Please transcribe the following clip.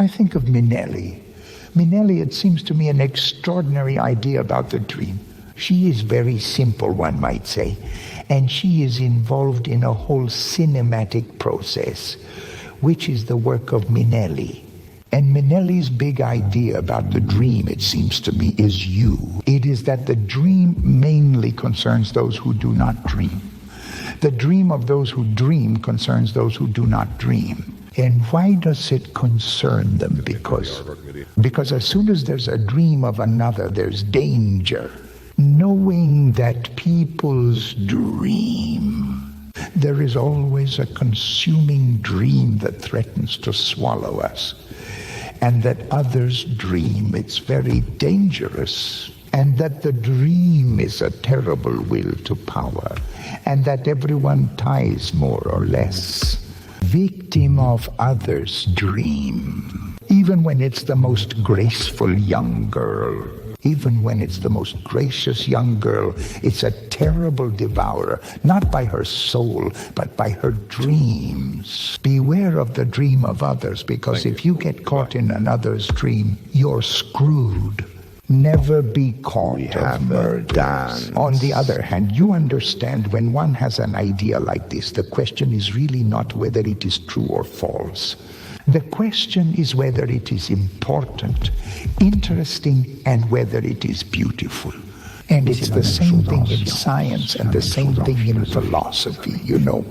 I think of Minelli. Minelli, it seems to me, an extraordinary idea about the dream. She is very simple, one might say, and she is involved in a whole cinematic process, which is the work of Minelli. And Minelli's big idea about the dream, it seems to me, is you. It is that the dream mainly concerns those who do not dream. The dream of those who dream concerns those who do not dream. And why does it concern them? Because as soon as there's a dream of another, there's danger. Knowing that people's dream, there is always a consuming dream that threatens to swallow us. And that others dream, it's very dangerous. And that the dream is a terrible will to power. And that everyone ties more or less. Victim of others' dream. Even when it's the most graceful young girl. Even when it's the most gracious young girl, it's a terrible devourer, not by her soul, but by her dreams. Beware of the dream of others, because if you get caught in another's dream, you're screwed. Never be caught of murder. On the other hand, you understand when one has an idea like this, the question is really not whether it is true or false. The question is whether it is important, interesting, and whether it is beautiful. And it's the same thing in science and the same thing in philosophy, you know.